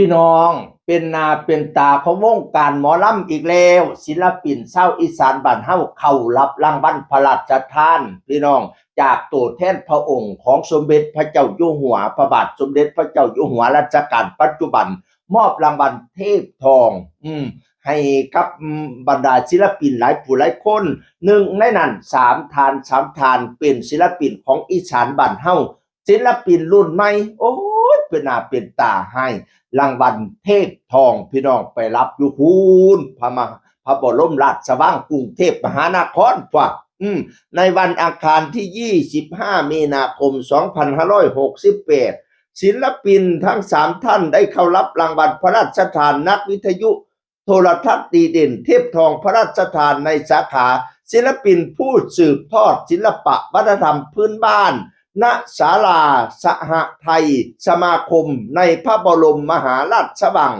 พี่น้องเป็นนาเป็นตาของวงการหมอลำอีกแล้วศิลปินชาวอีสานบ้านเฮาเข้ารับรางวัลพระราชทานพี่น้องจากตัวแทนพระองค์ของสมเด็จพระเจ้าอยู่หัวพระบาทสมเด็จพระเจ้าอยู่หัวรัชกาลปัจจุบันมอบรางวัลเทพทองให้กับบรรดาศิลปินหลายผู้หลายคนหนึ่งในนั้นสามทานเป็นศิลปินของอีสานบ้านเฮาศิลปินรุ่นใหม่โอ้ยเป็นหน้าเป็นตาให้รางวัลเทพทองพี่น้องไปรับอยู่พูนพระบรมราชวังกรุงเทพมหานครฝ่าในวันอังคารที่25มีนาคม2568ศิลปินทั้ง3ท่านได้เข้ารับรางวัลพระราชทานนักวิทยุโทรทัศน์ดีเด่นเทพทองพระราชทานในสาขาศิลปินผู้สืบทอดศิลปะวัฒนธรรมพื้นบ้านณศาลาสหไทยสมาคมในพระบรมมหาราชวัง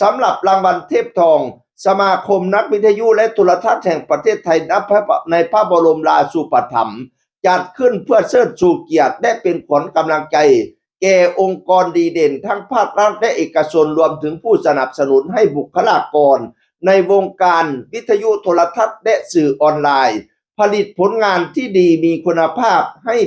สำหรับรางวัลเทพทองสมาคมนักวิทยุและโทรทัศน์แห่งประเทศไทยในพระบรมราชูปถัมภ์จัดขึ้นเพื่อเชิดชูเกียรติและเป็นขวัญกำลังใจแก่องค์กรดีเด่นทั้งภาครัฐและเอกชนรวมถึงผู้สนับสนุนให้บุคลากรในวงการวิทยุโทรทัศน์และสื่อออนไลน์ผลิตผลงานที่ดีมีคุณภาพให้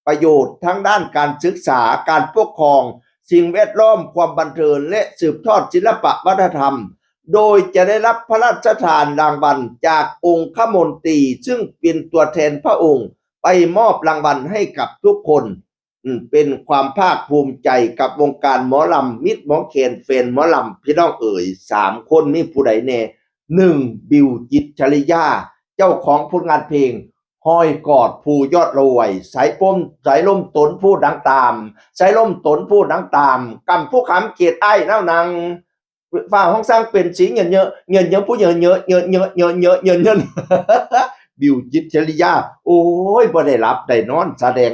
ประโยชน์ทั้งด้านการศึกษาการปกครองสิ่งแวดล้อมความบันเทิงและสืบทอดศิลปะวัฒนธรรมโดยจะได้รับพระราชทานรางวัลจากองคมนตรีซึ่งเป็นตัวแทนพระองค์ไปมอบรางวัลให้กับทุกคนเป็นความภาคภูมิใจกับวงการหมอลำมิตรหมอเคนเฟนหมอลำพี่น้องเอ๋ย3คนมีผู้ใดแน่1บิวจิตรชริยาเจ้าของผลงานเพลงห้อยกอดผู้ยอดรวยสายลมตนผู้ดังตามสายลมตนผู้ดังตามกำผู้ขำเกียรติไอ้เน่านางฝ่าห้องสร้างเป็นสีเงินเยอะผู้เยอะบิวจิตรชริยาโอ้ยบ่ได้รับได้นอนแสดง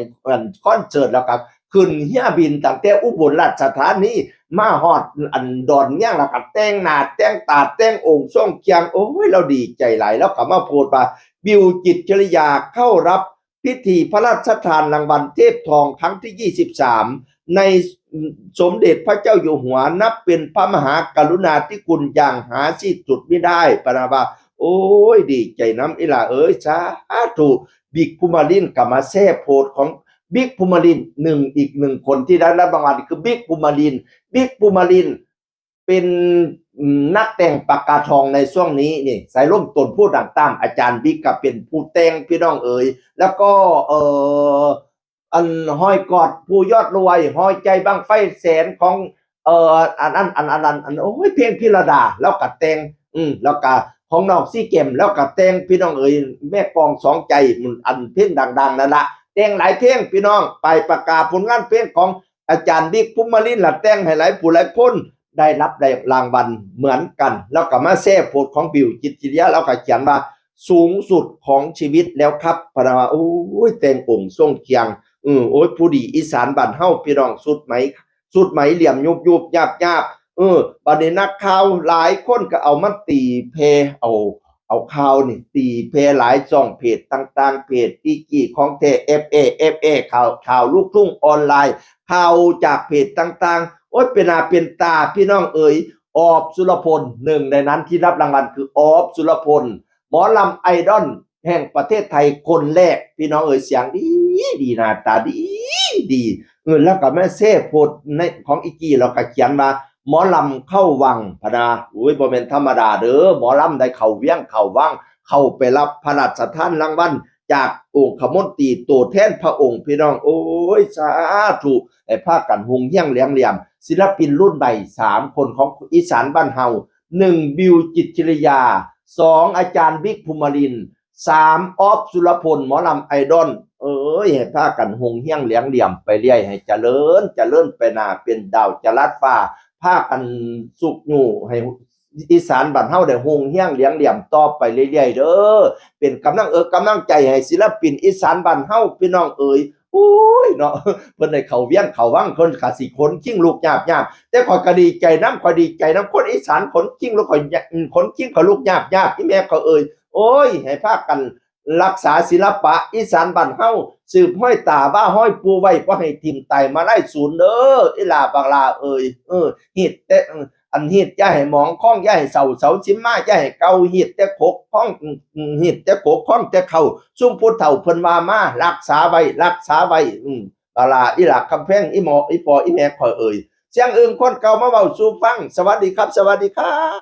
คอนเสิร์ตแล้วครับขึ้นเฮียบินตั้งแต่อุบลราชธานีมาฮอดอันดอนเมี่ยงแล้วก็แต่งหน้าแต่งตาแต่งองค์ทรงเคียงโอ้ยเราดีใจหลายแล้วก็มาโพสต์ว่าบิวจิตรชริยาเข้ารับพิธีพระราชทานรางวัลเทพทองครั้งที่23ในสมเด็จพระเจ้าอยู่หัวนับเป็นพระมหากรุณาธิคุณอย่างหาที่สุดไม่ได้ปราบาโอ้ยดีใจน้ำอีหล่าเอ้ยสาธุบิ๊กภูมิลินกับมาแซ่โพสต์ของบิ๊กภูมิลินอีกหนึ่งคนที่ได้รับรางวัลคือบิ๊กภูมิลินเป็นนักแต่งปากกาทองในช่วงนี้นี่สายร่มตนผู้ต่างๆอาจารย์บิ๊กก็เป็นผู้แต่งพี่น้องเอ๋ยแล้วก็อันห้อยกอดผู้ยอดรวยห้อยใจบังไฟแสนของอันโอ้ยเพลงพิรดาแล้วก็แต่งแล้วก็ของน้องซี่เกมแล้วก็แต่งพี่น้องเอ๋ยแม่กองสองใจอันเพลงดังๆนั่นละแต่งหลายเพลงพี่น้องไปประกาศผลงานเพลงของอาจารย์บิ๊กภูมิลินละแต่งให้หลายผู้หลายคนได้รับรางวัลเหมือนกันแล้วก็มาแซ่โพสของบิวจิตรชริยาแล้วก็เขียนว่าสูงสุดของชีวิตแล้วครับพระว่าโอ้ยแต่งองค์ทรงเคียงโอ้ยผู้ดีอีสานบ้านเฮาพี่น้องสุดไหมเหลี่ยมยุบยาบบัดนี้นักข่าวหลายคนก็เอามาตีเพเอาข่าวนี่ตีเพหลายช่องเพจต่างๆเพจอีกี้ของเท FA ข่าวลูกทุ่งออนไลน์ข่าวจากเพจต่างๆโอ้ยเป็นหน้าเป็นตาพี่น้องเอ๋ยออบสุรพลหนึ่งในนั้นที่รับรางวัลคือออบสุรพลหมอลำไอดอลแห่งประเทศไทยคนแรกพี่น้องเอ๋ยเสียงดีหน้าตาดีแล้วก็แม่เซ่โพสในของอีกี้เราก็เขียนมาหมอลำเข้าวังพนาอุ้ยบ่แม่นธรรมดาเด้อหมอลำได้เข้าเวียงเข้าวังเข้าไปรับพระราชทานรางวัลจากองคมนตรีตัวแทนพระองค์พี่น้องโอ้ยสาธุไอ้ภาคกันหุงเฮี้ยงเหลี่ยมศิลปินรุ่นใหม่3คนของอีสานบ้านเฮา1บิวจิตรชริยา2อาจารย์บิ๊กภูมิลิน3ออฟสุรพลหมอลำไอดอลให้พากันหงเฮี้ยงเหลี่ยมไปเรื่อยให้เจริญไปหน้าเป็นดาวจรัสฟ้าพากันสุกอยู่ให้อีสานบ้านเฮาได้หงเฮี้ยงเหลี่ยมต่อไปเรื่อยๆเด้อเป็นกำลังใจให้ศิลปินอีสานบ้านเฮาพี่น้องเอ๋ยโอ้ยเนาะเพิ่นได้เข้าเวียงเข้าวังคนก็สิขนขิ้งลูกยากแต่ข้อยก็ดีใจนำคนอีสานขนขิ้งลูกข่อยขนขิ้งเขาลูกยากอีแม่ก็เอ่ยโอ้ยให้พากัน รักษาศิลปะอีสานบ้านเฮาสืบห้อยตาบ้าห้อยปูไว้บ่ให้ทิ่มไตมาไล่ศูนย์เด้ออีหลาบักลาเอ้ยฮิตแต่อันฮิตอย่าให้หมองข้องอย่าให้เสาสิมาอย่าให้เก่าฮิตแต่ขกข้องฮิตแต่ขกข้องแต่เข้าซุ่มผู้เฒ่าเพิ่นว่ามารักษาไว้บักลาอีหลาคำแพงอีหมออีปออีแม่ข่อยเอ้ยเสียงอื่นคนเก่ามาเว้าสู่ฟังสวัสดีครับสวัสดีครับ